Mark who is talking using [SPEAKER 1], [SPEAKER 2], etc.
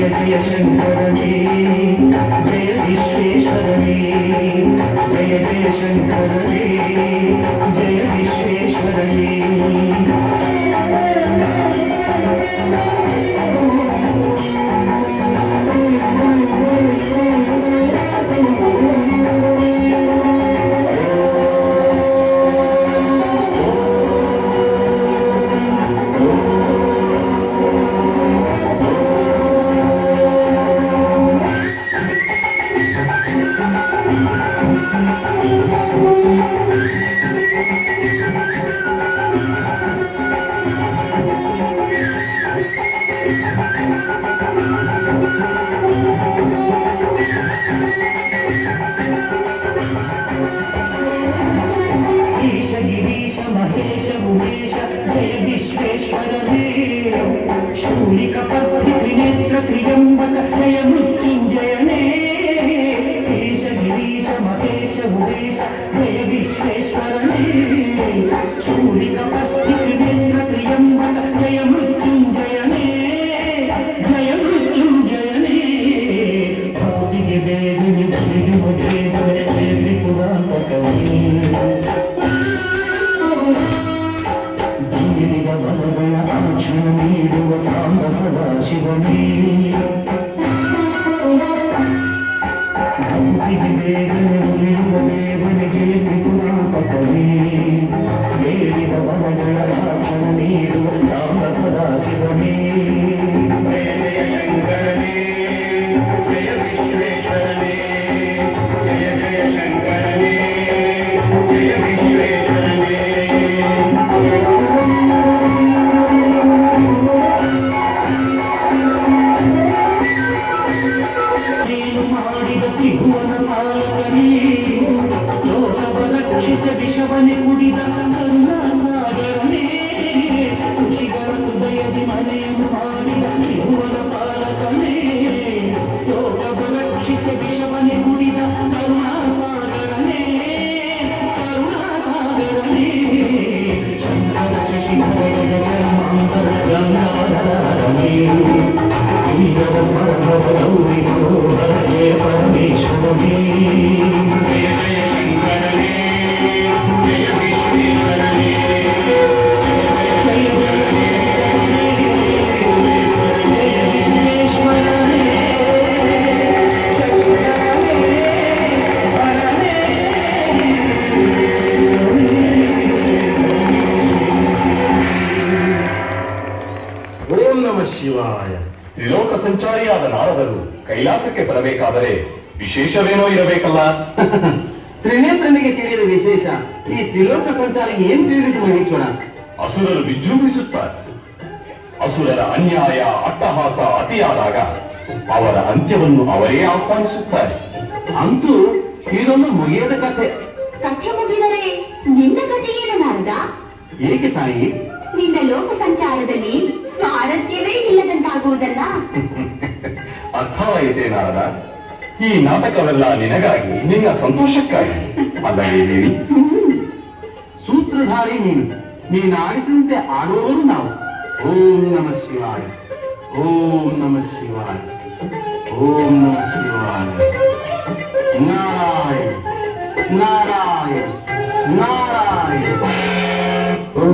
[SPEAKER 1] जय शंकरने जय विश्वेश्वरने जय जय शंकरने जय विश्वेश्वरने
[SPEAKER 2] ತ್ರಿಲೋಕ ಸಂಚಾರಿಯಾದ ನಾರದರು ಕೈಲಾಸಕ್ಕೆ ಬರಬೇಕಾದರೆ ವಿಶೇಷವೇನೋ ಇರಬೇಕಲ್ಲ.
[SPEAKER 1] ತ್ರಿನೇತ್ರನಿಗೆ ತಿಳಿಯದ ವಿಶೇಷ ಈ ತ್ರಿಲೋಕ ಸಂಚಾರಿಗೆ ಏನ್ ತಿಳಿದು ಮಹೇಶ್ವರ?
[SPEAKER 2] ಅಸುರರು ವಿಜೃಂಭಿಸುತ್ತಾರೆ. ಅಸುರರ ಅನ್ಯಾಯ ಅಟ್ಟಹಾಸ ಅತಿಯಾದಾಗ ಅವರ ಅಂತ್ಯವನ್ನು ಅವರೇ ಆಹ್ವಾನಿಸುತ್ತಾರೆ.
[SPEAKER 1] ಅಂತೂ ಇದೊಂದು ಮುಗಿಯದ ಕಥೆ.
[SPEAKER 3] ಕಥೆ ಮುಗಿದರೆ ನಿನ್ನ ಕಥೆ ಏನು ನಾರದ?
[SPEAKER 1] ಏಕೆ ತಾಯಿ?
[SPEAKER 3] ನಿನ್ನ ಲೋಕ ಸಂಚಾರದಲ್ಲಿ ಸ್ವಾರಸ್ಯವೇ ಇಲ್ಲದಂತಾಗುವುದಲ್ಲ.
[SPEAKER 2] ಅರ್ಥವಾಯಿತೇ ನಾರದ? ಈ ನಾಟಕವೆಲ್ಲ ನಿನಗಾಗಿ, ನಿನ್ನ ಸಂತೋಷಕ್ಕಾಗಿ ಅಲ್ಲವೇ ದೇವಿ?
[SPEAKER 1] ಸೂತ್ರಧಾರಿ ನೀನು ಆಡಿಸಿದಂತೆ ಆಡುವವರು ನಾವು. ಓಂ ನಮ ಶಿವಾಯ, ಓಂ ನಮ ಶಿವಾಯ, ಓಂ ನಮ ಶಿವಾಯ. ನಾರಾಯಣ